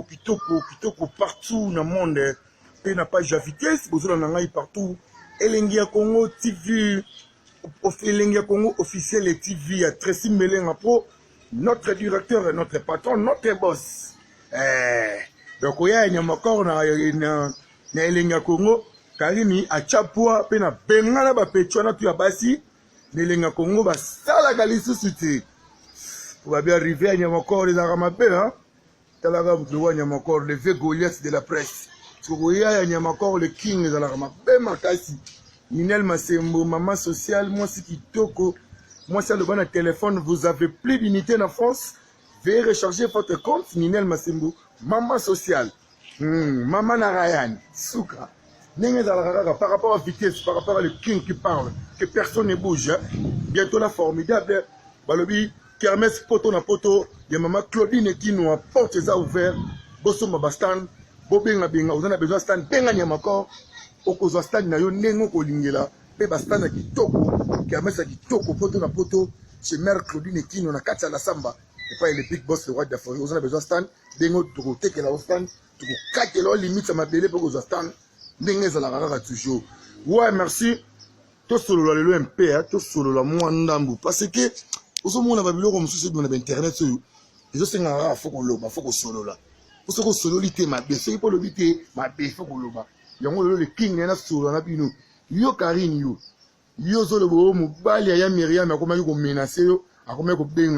kitoko partout dans le monde. Et n'a pas de vitesse, vous avez partout. Elengia Congo TV, Elengia Congo officiel et TV, à Tracy Melenga Pro, notre directeur et notre patron, notre boss. Donc, il y a encore na Elengia Congo, Karimi, à Chapua, Pena Bengala, Pechuana, tu as bassi, Elenga Congo, Sala Galisu Suti. Vous va bien arriver, il y a encore les Aramapé, hein. Il y a encore les vieux Goliaths de la presse. Il y a encore le king de la Aramapé, Makasi. Ninel Masembo, maman sociale, moi c'est Kitoko. Moi c'est le bon téléphone, vous avez plus d'unité en France. Veuillez recharger votre compte, Ninel Masembo, maman sociale. Maman Narayan, Souka. Par rapport à la vitesse, par rapport à le king qui parle, que personne ne bouge. Bientôt la formidable. Balobi. Kermesse poto na poto, ya maman Claudine qui nous apporte ça ouvert. Bosso mabastan, bobenga benga, vous en avez besoin stand, benga nyamako, okozo stand na yo nengo ko lingela, pe bastan na kitoko, kermesse kitoko poto na poto, chez mère Claudine qui nous na katia la samba, et pas le big boss le roi de la forêt, vous en avez besoin stand, bengo to teke la stand, to kake la limite ça m'a belé pour okozo stand, benga za la rara toujours. Ouais, merci. Tout solo la le MP, tout solo la mwandambu parce que au moins, on a vu comme si on avait internet. Et je sais qu'il faut qu'on l'oba, faut qu'on solo là. Pour ce qu'on solo l'ité, ma belle, c'est pour l'obité, ma belle, faut qu'on l'oba. Il y a le king, il y a solo, on a pu nous. Yo Karine, yo solo, mobile, il y a Myriam, à comment vous menacez, à comment vous baignez.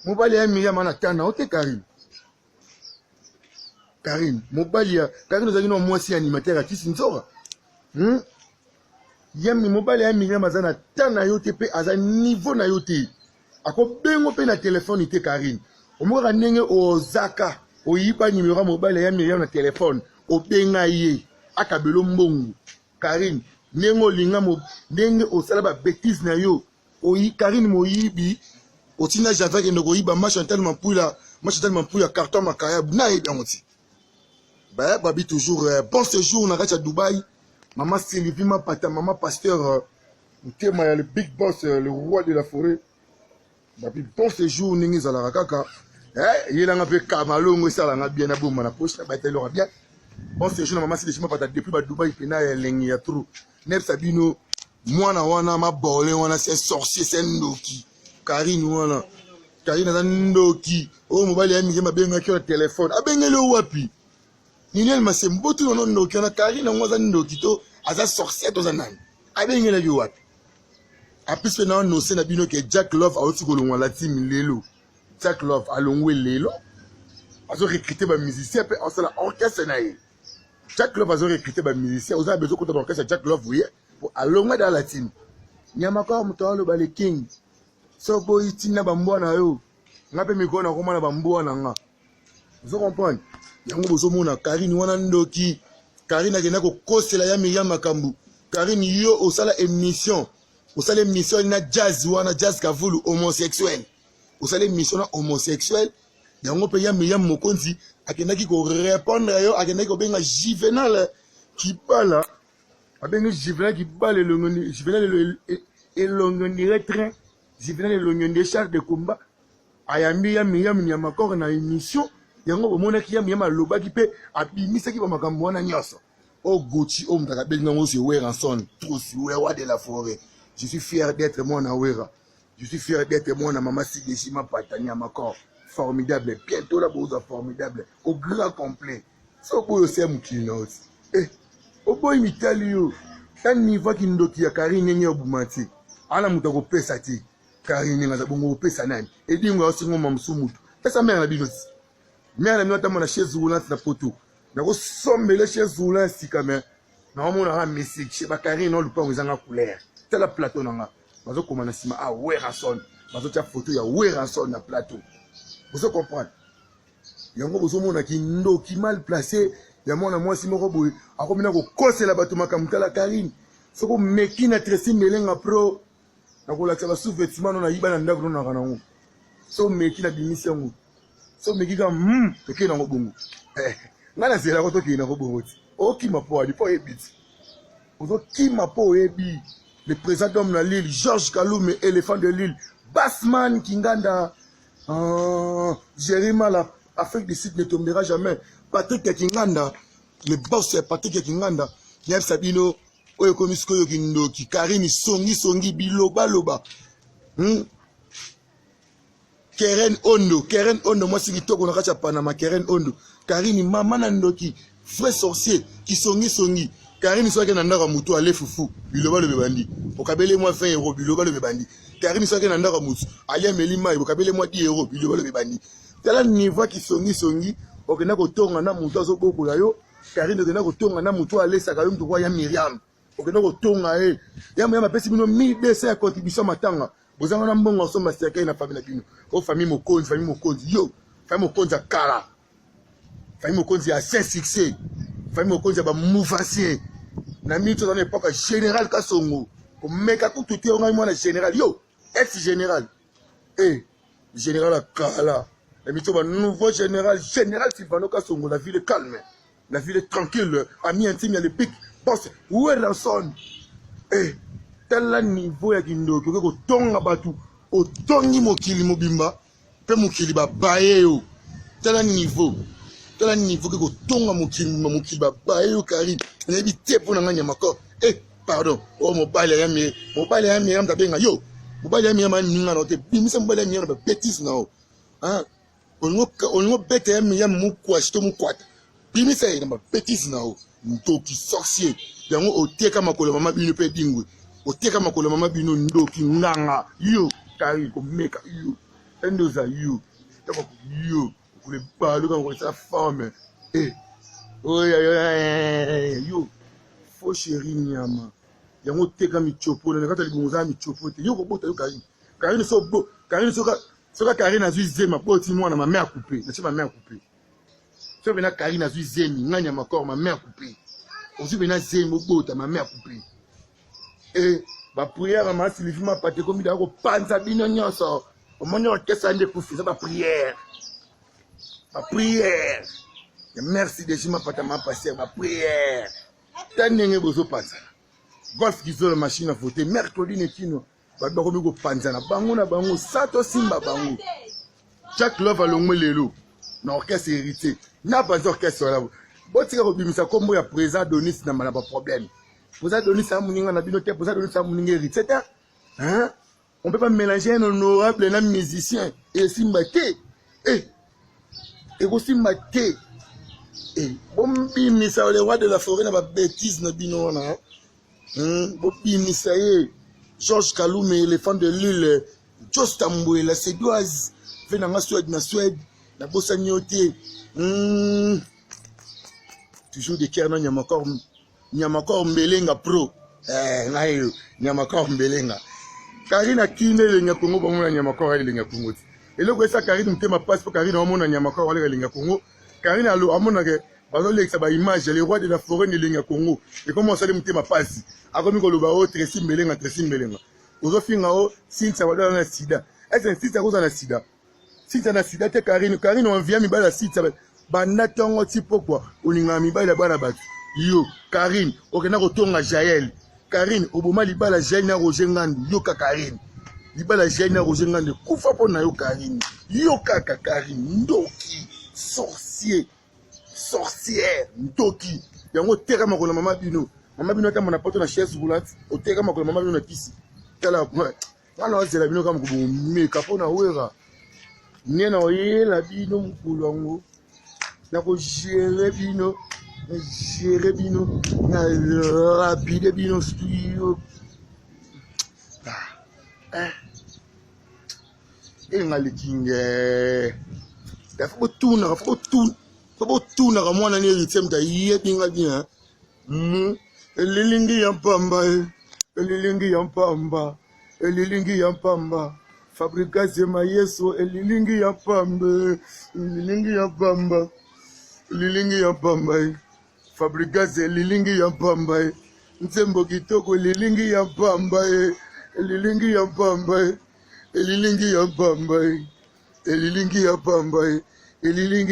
Mobile, il y a Myriam, on attend, on est Karine. Karine, mobile, Karine, nous avons moi aussi animateur à qui c'est une sora. Il y a mobile, il y a Myriam, à un temps, à un niveau, na yote. Ako bengo pe na téléphone ite Karine. Omora nenge ozaka, oyiba numéro mobile ya Myriam na téléphone, o benga ye, akabelo mbongo. Karine, nengo linga mo, nenge osala ba bêtise na yo. Oyi Karine moyibi, otina Java ke ndoko yiba Chantal Mampouya carton makaya na ye biangoti. Ba babi toujours bon séjour na racha Dubaï. Maman Sylvie ma pata, maman pasteur Ntema le big boss, le roi de la forêt. Depuis bon séjour, nous allons à Kaka. Il y a un peu de Kamalongo, ça l'a bien à boum, na poche, la bien. Bon séjour, maman, c'est des chemins depuis Dubaï, il y a l'engin à trop. Neb Sabino, moi, na ma bolé, on a ces sorciers, c'est Ndoki. Karine, voilà. Karine, c'est Ndoki. Oh, mobile, il y a bien un téléphone. Ah, ben, le wapi. Ninel, ma c'est beau tout le nom Ndoki. On a Karine, on a Ndoki, à sa sorcière, dans un an. Ah, ben, le wapi. Après ce qu'on a sait que Jack Love a aussi colonné la team Lelo. Jack Love a longué Lelo. A recruté des musiciens puis on s'est orchestre naïe. Jack Love a recruté des musiciens. On a besoin de l'orchestre Jack Love oui pour allonger dans la team. Nyamaka mutalo ba le king. So boy tina bambo na yo. Ngape mikona koma na bambo na nga. Vous comprenez? Yango bozo mona Karine wana ndoki. Karine akena ko kosela ya Myriam Makambu. Karine yo osala émission. Vous allez mission na jazz ou na jazz kavulu homosexuel. Vous allez mission homosexuel. Yango pe ya Myriam Mokonzi akenaki ko répondre yo akenaki ko benga Juvenal qui parle. Abenga Juvenal qui parle le Juvenal le train. Juvenal le char de combat. Ayambi ya Myriam Nyamakor na émission. Yango bomona ki ya Myriam loba ki pe abimisa ki ba makambo wana nyoso. O Gucci o mtaka benga ngo se Weranson, trop si wa de la forêt. Je suis fier d'être moi en Awera. Je suis fier d'être moi en Maman Sideshima Patania Makor. Formidable. Bientôt la bourse formidable. Au grand complet. C'est au bout de ce moukinos. Eh, au bout de l'Italio. Quand niveau qui nous dit Karine n'est pas boumati. Ala moutako pesati. Karine n'est pas bon pesanani. Et dit moi aussi mon mamsoumou. Et sa mère la binoti. Mère la binoti mon chaise roulante na poto. Na ko sombe la chaise roulante si quand même. Na mon ara messi. Chez Karine non le pas aux anga couleur. C'est la plateau nanga. Bazo komana sima a Weranson. Bazo tia photo ya Weranson na plateau. Vous comprenez? Yango bozo mona ki ndo ki mal placé. Ya mona moi si moko boy. Akomina ko kosela bato makamutala Karine. Soko meki na Tracy Melenga pro. Na ko lakisa ba sous-vêtement na yiba na ndako na kanango. So meki na bimisi yango. So meki ka toke na ngobongo. Ngana zela ko toke na ngobongo. O ki mapo ali po ebit. Ozo ki mapo ebi. Le président d'homme de l'île, Georges Kaloum, éléphant de l'île, Bassman Kinganda, Jéréma, l'Afrique du Sud ne tombera jamais. Patrick Kinganda, le boss Patrick Kinganda, Yam Sabino, Oyo Komisko Yokindoki, Karine Songi, Biloba Loba. Keren Ondo, moi c'est qui toque on a Panama, Keren Ondo, Karine Maman Nandoki, frère sorcier, qui songi. Karine soit qu'un andara moutou allez foufou, Biloba le bébandi. Au cabelé moi 20 €, Biloba le bébandi. Karine soit qu'un andara moutou, allez Melima, au cabelé moi 10 €, Biloba le bébandi. Tel un niveau qui songi, au que n'a qu'au tour en a moutou à Zoko Layo, Karine de n'a qu'au tour en a moutou allez Sakayum de Roya Myriam. Au que n'a qu'au tour à elle. Y'a ma pessi 1200 contributions matanga. Vous avez un bon ensemble à ce na famille Pino. Oh famille Mokonzi, yo, famille Mokonzi à Kala. Famille Mokonzi à Saint-Succès. Famille Mokonzi à Mouvassien. Na mi dans l'époque général Kasongo. Pour meka tout tout on a moi général yo, ex-général. Général à Kala. La mi ba nouveau général Sylvano Kasongo, la ville est calme. La ville est tranquille, ami intime, il y a le pic. Boss, où est la sonne? Tel niveau ya Kindoki ko tonga batu o tongi mokili mobimba pe mokili ba baye yo tel niveau ko tonga mokili ba baye yo kari na bi tepo na nganya mako pardon o mobile ya mi am tabenga yo mobile ya mi am ninga no te bimisa mobile ya mi na ba bêtise na o ongo bete ya mi am mukwa shito mukwata bimisa na ba bêtise na o ntoki sorcier yango o teka makolo mama bino pe dingwe oteka makolo mama bino ndoki nganga yo kari ko meka yo endoza yo tako yo kule balo kan ko sa femme yo fo chéri nyama yango teka mi chopo na kata libunza mi chopo te yo ko bota yo kari so bo kari so ka kari na zuize ma boti mwana ma mère coupée na ma mère coupée so bena kari na zuize mi nganya makor ma mère coupée ozu bena zembo bota ma mère coupée ma prière ma silifi ma pate comme il a panza bino nyonso au monde orchestre ande pour faire ma prière et merci de ma pate ma passer ma prière tanenge bozo panza golf qui zo la machine à voter mercredi nekino ba ba ko panza na bango sato simba bango Jack Love alongwe lelo na orchestre hérité na pas orchestre là botika ko bimisa kombo ya président Donis na mala ba problème. Vous avez donné ça à mon na binoté, vous avez donné ça à mon etc. Hein? On peut pas mélanger un honorable et un musicien et simbaté. Et aussi maté. Bon bimisa le roi de la forêt na ba bêtise na bino na. Bon bimisa Georges Kaloum éléphant de l'île Jos Tamboué la sédoise venant en Suède na bossa nyoté. Toujours des cœurs Nyamakor Mbelenga pro ngayo Nyamakor Mbelenga Karina kine le Nyakongo bamona Nyamakor ale le Nyakongo eloko esa Karina mtema passe pour Karina amona Nyamakor ale le Nyakongo Karina alo amona ke bazo lexa ba image le roi de la forêt de le Nyakongo et comment ça le mtema passe akomi ko loba o Tracy Mbelenga ozo finga o Sinta wala na sida est-ce Sinta ko na sida te Karina on vient mi bala Sinta bana tongo tipo quoi oninga mi bala bana batu yo Karine okena kotonga Jaël Karine oboma libala Jaël na Roger Ngandu yo ka Karine libala Jaël na Roger Ngandu kufa pona yo Karine yo kaka Karine ndoki sorcière ndoki yango teka makolo mama bino kama na poto na chaise roulante oteka makolo mama bino na kisi tala ngana ozela bino kama kubumeka pona wera nena oyela bino mukulu wango na ko gérer bino na rapide bino studio ngali kinge faut tuna kama mwana ni héritier mta yebinga bien elilingi ya mpamba fabricaze mayeso elilingi ya pamba Fabricaze lilingi ya pamba ntembo kitoko lilingi ya pamba elilingi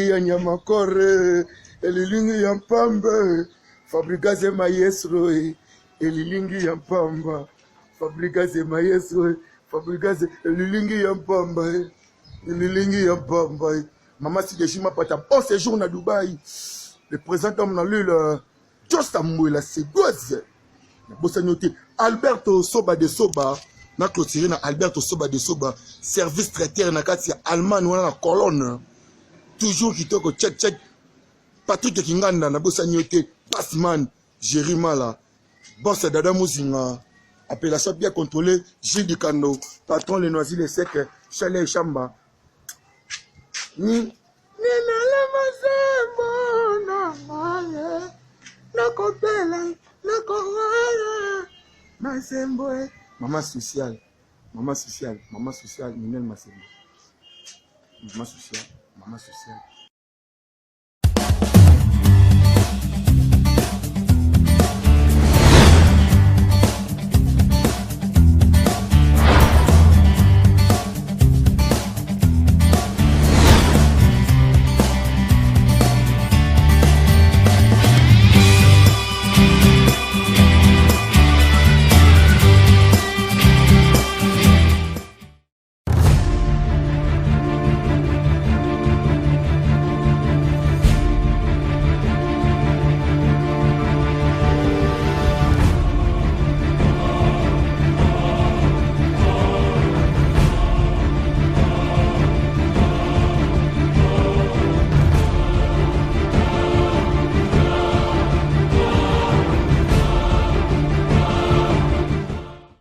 ya nyamakore elilingi ya pamba Fabricaze maestro elilingi ya pamba Fabricaze maestro Fabricaze elilingi ya pamba Maman Sidejima Pata, bon séjour à Dubaï. Le président de l'île, Just Amouela, c'est gauze. Alberto Soba de Soba, na clôturé na Alberto Soba de Soba, service traiteur na kati ya Allemagne wana na colonne. Toujours kitoko check. Patrick Kinganda na bosanyote, Passman, Jérima là. Boss Dada Mouzinga. Appellation bien contrôlée, Gilles Dicando, patron les Noisy les Secs, Chalet Chamba. Maman sociale, Minel Massembo. Maman sociale.